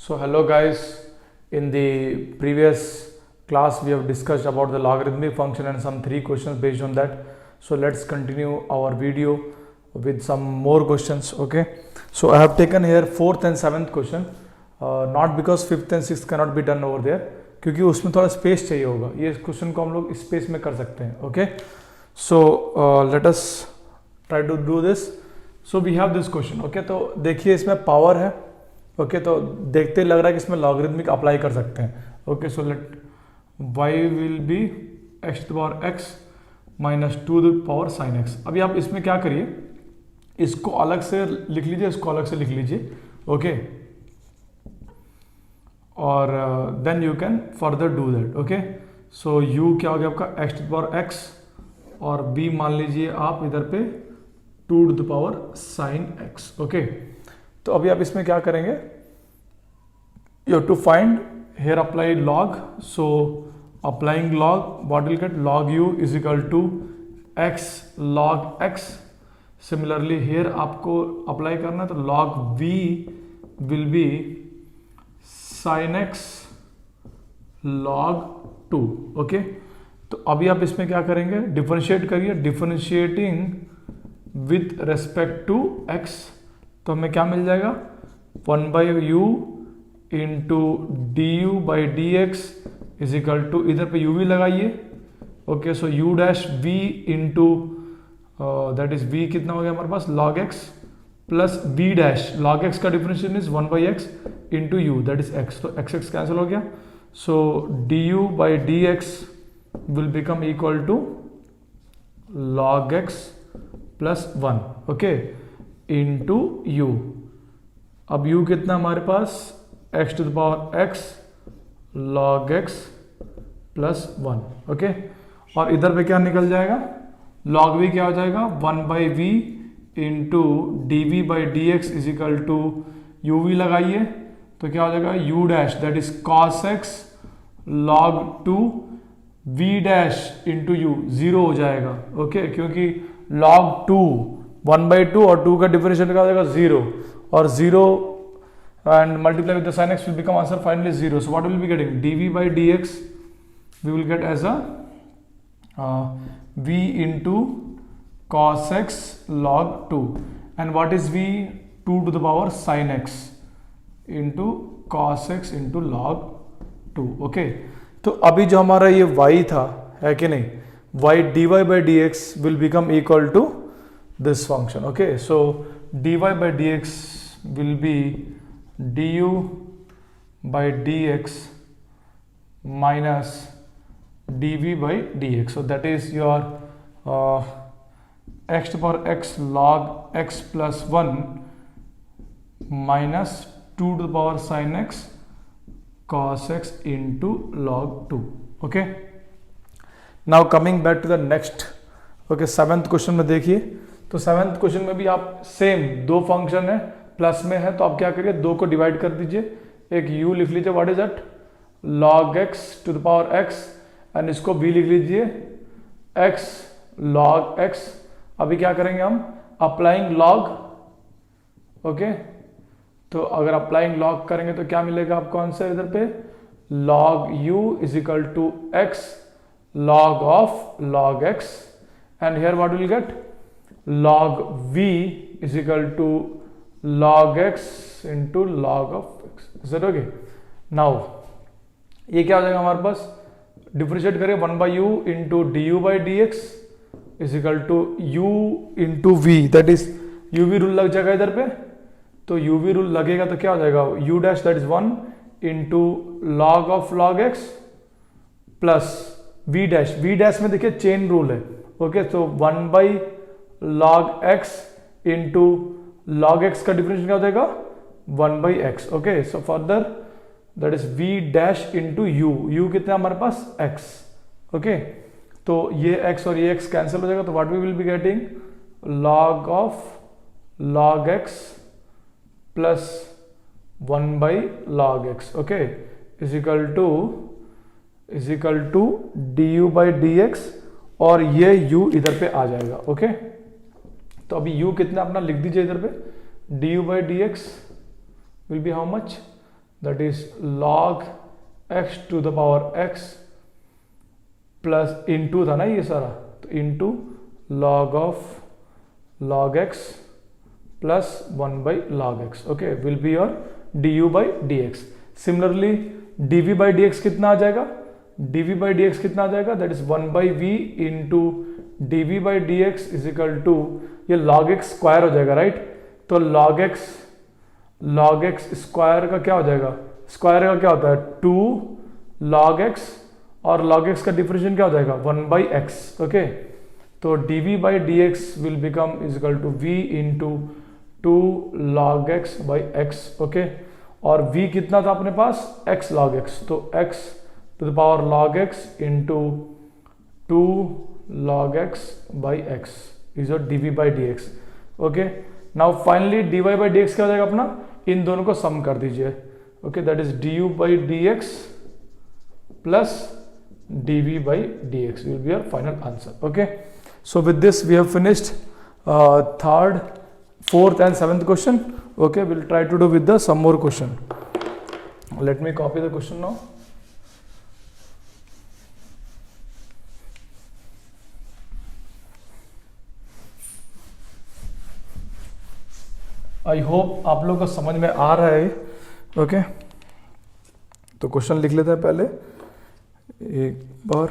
So hello guys, in the previous class we have discussed about the logarithmic function and some 3 questions based on that. So let's continue our video with some more questions. Okay, so I have taken here 4th and 7th question, not because 5th and 6th cannot be done over there, क्योंकि उसमें थोड़ा space चाहिए होगा. ये question को हम लोग space में कर सकते हैं. Okay, so let us try to do this. So we have this question. Okay, तो देखिए इसमें पावर है. ओके, तो देखते लग रहा है कि इसमें लॉगरिथमिक अप्लाई कर सकते हैं. Okay, so let y will be x to the power x minus 2 the power sine x. अभी आप इसमें क्या करिए, इसको अलग से लिख लीजिए, इसको अलग से लिख लीजिए. ओके, और then you can further do that. Okay, so u क्या हो गया आपका x to the power x और b मान लीजिए आप इधर पे 2 to the power sine x. Okay, तो अभी आप इसमें क्या करेंगे, you have to find here apply log. So applying log, what will get, log u is equal to x log x. Similarly here आपको apply करना है, तो log v will be sin x log 2. Okay, तो अभी आप इसमें क्या करेंगे, डिफरेंशिएट करिए. Differentiating with respect to x, तो हमें क्या मिल जाएगा, 1 by u into d u by d x is equal to, इधर पे u भी लगाइए. Okay, so u dash v into that is v कितना हो गया हमारे पास, log x plus v dash, log x का differentiation is 1 by x into u that is x. तो x x कैंसिल हो गया. So d u by d x will become equal to log x plus 1. Okay, into u. अब u कितना हमारे पास, x to the power x log x plus 1. Okay, और इधर पे क्या निकल जाएगा, log v क्या हो जाएगा, 1 by v into d v by d x is equal to u v लगाइए, तो क्या हो जाएगा, u dash that is cos x log 2 v dash into u 0 हो जाएगा. ओके, क्योंकि log 2 1 बाई 2 और 2 का डिफरेंशियल क्या हो जाएगा 0, और 0 and multiply with the sin x will become answer finally 0. So what will be getting, dv by dx we will get as a v into cos x log 2, and what is v, 2 to the power sin x into cos x into log 2. okay, तो अभी जो हमारा ये y था, है कि नहीं, y dy by dx will become equal to this function. okay, so dy by dx will be du by dx minus dv by dx. So that is your x to power x log x plus 1 minus 2 to the power sin x cos x into log 2. okay, now coming back to the next. okay, 7th question में देखिए, तो 7th question में भी आप same 2 function है, plus में है, तो आप क्या करिए, 2 को डिवाइड कर दीजिए. एक u लिख लीजिए, what is that, log x to the power x, and इसको b लिख लीजिए x log x. अभी क्या करेंगे हम, अप्लाइंग log. ओके, तो अगर अप्लाइंग log करेंगे तो क्या मिलेगा आपको आंसर, इधर पे log u is equal to x log of log x, and here what will get, log v is equal to log x into log of x. Is that okay? Now ये क्या हो जाएगा हमारे पास, differentiate करें 1 by u into du by dx is equal to u into v, that is uv rule लग जाएगा इधर पे, तो uv रूल लगेगा तो क्या हो जाएगा, u dash that is 1 into log of log x plus v dash में देखिए चेन रूल है. ओके, तो 1 by log x into log x का डिफरेंशियल क्या हो जाएगा, 1 by x. Okay, so further that is v dash into u कितना हमारे पास x. ओके, तो ये x और ये x कैंसिल हो जाएगा, तो what we will be getting, log of log x plus 1 by log x. Okay, is equal to du by dx, और ये u इधर पे आ जाएगा. ओके, तो अभी u कितना अपना लिख दीजिए इधर पे, du by dx will be how much, that is log x to the power x plus into था ना ये सारा, तो into log of log x plus 1 by log x, okay, will be your du by dx. Similarly dv by dx कितना आ जाएगा, dv by dx कितना आ जाएगा, that is 1 by v into dv by dx is equal to, ये log x square हो जाएगा, right? तो log x स्क्वायर का क्या हो जाएगा, स्क्वायर का क्या होता है 2 log x, और log x का डिफरेंशिएशन क्या हो जाएगा 1 by x, ओके. तो dv by dx will become is equal to v into 2 log x by x, okay. और v कितना था अपने पास, x log x, तो x to the power log x into 2 log x by x is your dv by dx, okay. Now finally dy by dx क्या हो जाएगा अपना, इन दोनों को सम कर दीजिए, okay, that is du by dx plus dv by dx will be your final answer, okay. So with this we have finished third, fourth and seventh question, okay. We'll try to do with the some more question. Let me copy the question now. I hope आप लोगों को समझ में आ रहा है, okay. तो question लिख लेते हैं पहले एक बार.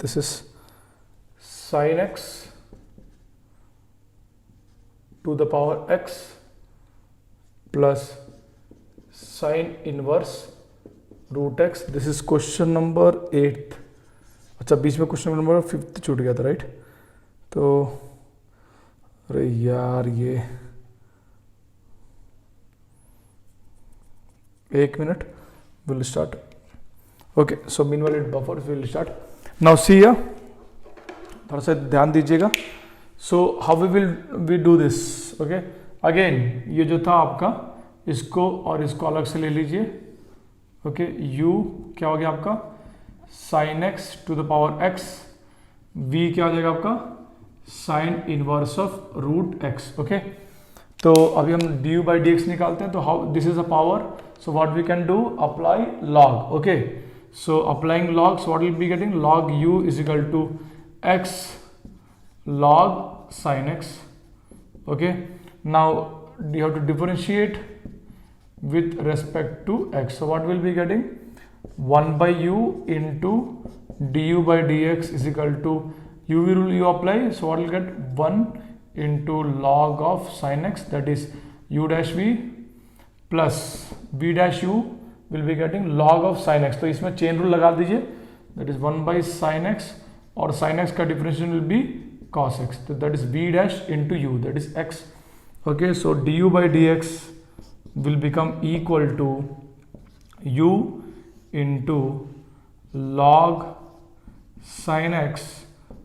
This is sine x to the power x plus sine inverse root x. This is question number 8. अच्छा, बीच में क्वेश्चन नंबर 5 छूट गया था, राइट? तो अरे यार, ये एक minute, will start. Okay, so meanwhile it buffer, will start now. See here, थोड़ा सा ध्यान दीजिएगा. So how we do this, okay. Again ये जो था आपका, इसको और इसको अलग से ले लीजिए, ओके. u क्या हो गया आपका, sine x to the power x, v क्या हो जाएगा आपका, sine inverse of root x, okay. तो अभी हम du by dx निकालते हैं. तो how, this is a power, so what we can do, apply log, okay. So applying log, so what will be getting, log u is equal to x log sin x, okay. Now you have to differentiate with respect to x, so what will be getting, 1 by u into du by dx is equal to u rule you apply, so what will get 1 into log of sin x, that is u dash v plus v dash u will be getting log of sin x. तो इसमें chain rule लगा दीजिए, that is 1 by sin x, और sin x का differentiation will be cos x, तो that is v dash into u, that is x, okay. So du by dx will become equal to u into log sin x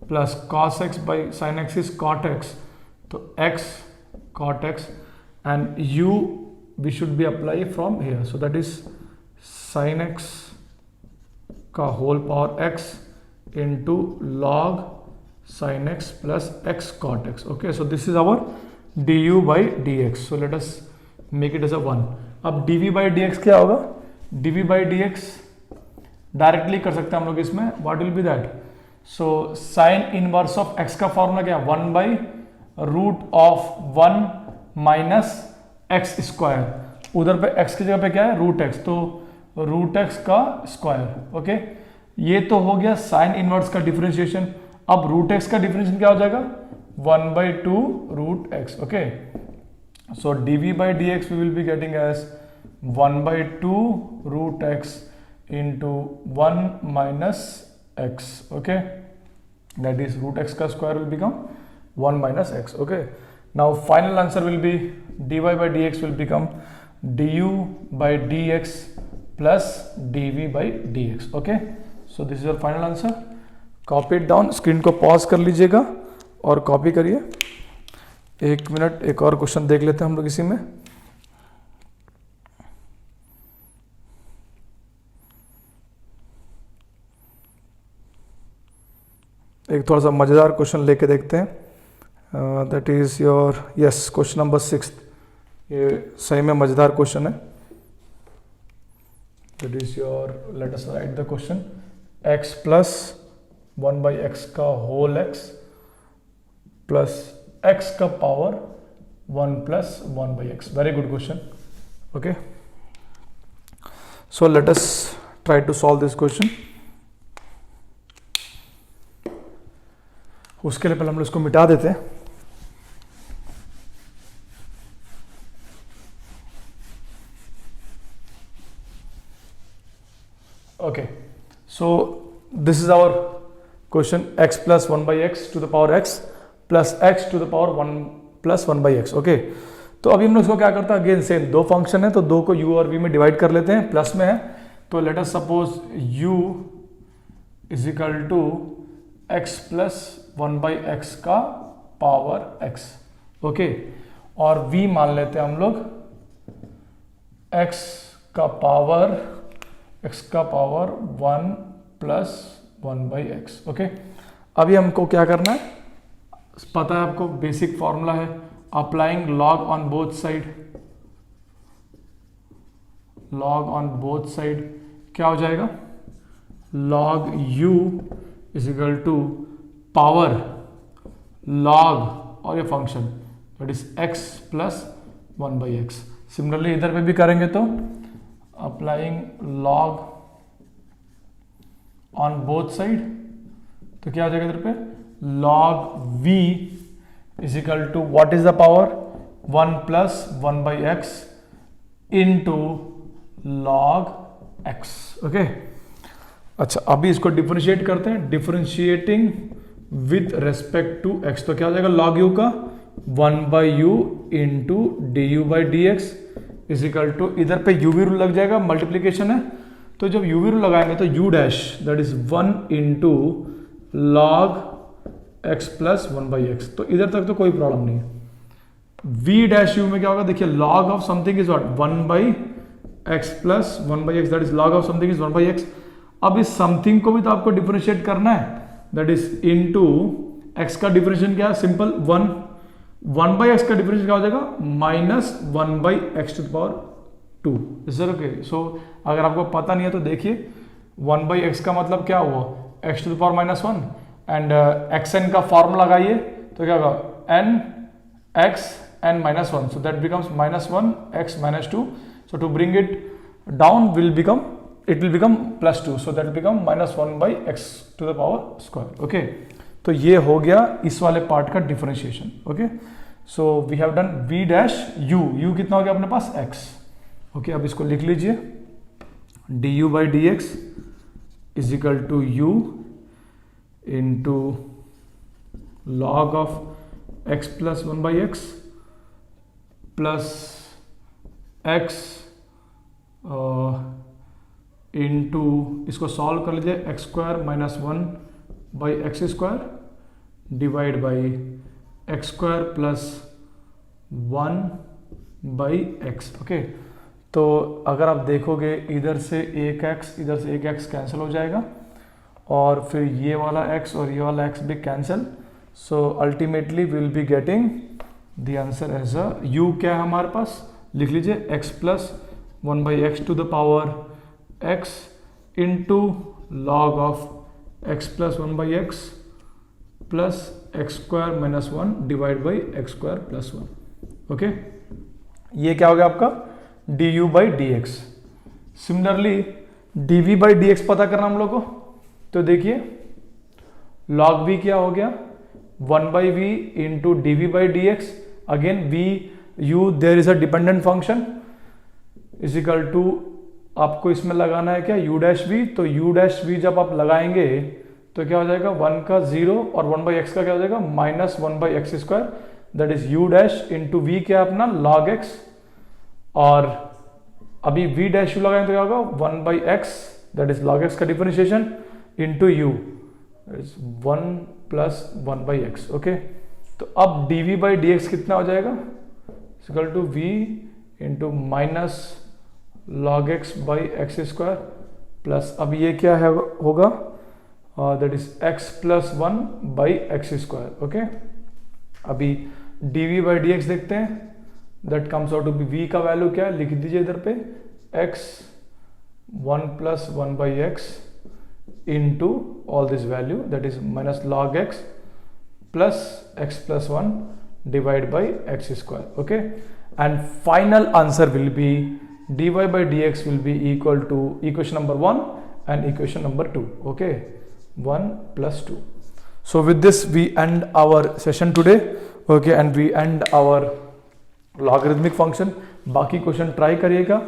plus cos x by sin x is cot x, तो x cot x, and u we should be apply from here, so that is sin x का whole power x into log sin x plus x cot x, okay. So this is our du by dx, so let us make it as a 1. अब dv by dx क्या होगा, dv by dx directly कर सकते हैं हम लोग इसमें, what will be that, so sine inverse of x का फॉर्मूला क्या, 1 by root of 1 minus x square. उधर पे x की जगह पे क्या है, रूट x, तो रूट x का स्क्वायर, ओके. ये तो हो गया साइन इनवर्स का डिफरेंशिएशन. अब रूट x का डिफरेंशिएशन क्या हो जाएगा, 1 by 2 root x, okay. So dv by dx we will be getting as 1 by 2 root x into 1 minus x, okay. That is root x का square will become 1 minus x, okay. Now final answer will be dy by dx will become du by dx plus dv by dx, okay. So this is your final answer. Copy it down, screen को pause कर लीजिएगा और copy करिए. एक minute, एक और question देख लेते हैं हम लोग इसी में. एक थोड़ा सा मज़ेदार क्वेश्चन लेके देखते हैं. That is your, yes, question number 6. ये सही में मजेदार क्वेश्चन है। That is your, let us write the question, x plus 1/x का होल x प्लस x का power 1 plus 1/x। Very good question. Okay, so let us try to solve this question. उसके लिए पहले हम लोग इसको मिटा देते हैं। Okay, so this is our question, x plus 1/x to the power x plus x to the power 1 plus 1/x। Okay, तो अभी हम लोग इसको क्या करते हैं, अगेन सेम दो फंक्शन है तो दो को u और v में डिवाइड कर लेते हैं, प्लस में है तो let us suppose u is equal to x plus 1/x का पावर x। ओके, और v मान लेते हैं हम लोग x का पावर 1 प्लस 1/x। ओके, अभी हमको क्या करना है, पता है आपको, बेसिक फॉर्मूला है, applying log on both side. Log on both side क्या हो जाएगा, log u is equal to power log और ये function that is x plus 1/x। Similarly इधर पे भी करेंगे तो applying log on both side तो क्या हो जाएगा इधर पे, log v is equal to what is the power 1 plus 1/x into log x। Okay, अच्छा अभी इसको डिफरेंशिएट करते हैं, differentiating with respect to x तो क्या हो जाएगा, log u का 1/u into du/dx is equal to, इधर पे u v रूल लग जाएगा, मल्टीप्लीकेशन है तो जब u v रूल लगाएंगे तो u dash that is 1 into log x plus 1/x। तो इधर तक तो कोई प्रॉब्लम नहीं है। v डैश u में क्या होगा, देखिए log of something is what 1/x plus 1/x that is log of something is 1/x। अब इस समथिंग को भी तो आपको डिफरेंशिएट करना है, दैट इज इनटू x का डिफरेंशिएशन क्या है, सिंपल 1/x का डिफरेंशिएशन क्या हो जाएगा, minus 1/x to the power 2। Is that okay? So अगर आपको पता नहीं है तो देखिए 1/x का मतलब क्या हुआ, x to the power -1 and xn का फॉर्मूला लगाइए तो क्या होगा, n x n -1, so that becomes -1 x -2, so to bring it down will become +2, so that will become -1/x to the power square। okay, तो ये हो गया इस वाले पार्ट का differentiation. Okay, so we have done v dash u कितना हो गया अपने पास x। ओके, अब इसको लिख लीजिए, du/dx is equal to u into log of x plus 1/x plus x into, इसको सॉल्व कर लीजिए, x² minus 1/x² divide by x² plus 1/x। Okay, तो अगर आप देखोगे इधर से एक x इधर से एक x कैंसिल हो जाएगा और फिर ये वाला x और ये वाला x भी cancel, so ultimately will be getting the answer as a u क्या है हमारे पास, लिख लीजिए x plus 1/x to the power x into log of x plus 1/x plus x² minus 1 divide by x² plus 1। Okay, ये क्या हो गया आपका du/dx। सिमिलरली dv/dx पता करना हम लोग को, तो देखिए log v क्या हो गया 1/v into dv/dx, again v u there is a dependent function is equal to, आपको इसमें लगाना है क्या u डैश v, तो u डैश v जब आप लगाएंगे तो क्या हो जाएगा 1 का 0 और 1/x का क्या हो जाएगा -1/x², that is u dash into v क्या अपना log x, और अभी v डैश u लगाएंगे तो क्या होगा 1/x that is log x का differentiation into u is 1 plus 1/x। Okay, तो अब dv/dx कितना हो जाएगा, equal to v into minus log x by x² plus, अब ये क्या है होगा, that is x plus 1/x²। Okay, अभी dv/dx देखते हैं, that comes out to be, v का वैल्यू क्या है लिख दीजिए इधर पे, x 1 plus 1 by x into all this value, that is minus log x plus x plus 1 divided by x square. Okay, and final answer will be dy by dx will be equal to equation number 1 and equation number 2. Okay, 1 plus 2. So with this we end our session today. Okay, and we end our logarithmic function. बाकी question try करिएगा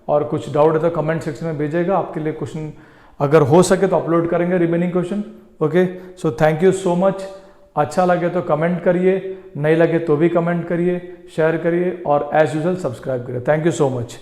और कुछ doubt है तो comment section में भेजिएगा, आपके लिए क्वेश्चन अगर हो सके तो अपलोड करेंगे remaining question. Okay, so thank you so much. अच्छा लगे तो कमेंट करिए, नहीं लगे तो भी कमेंट करिए, शेयर करिए और एज यूजुअल सब्सक्राइब करिए. Thank you so much.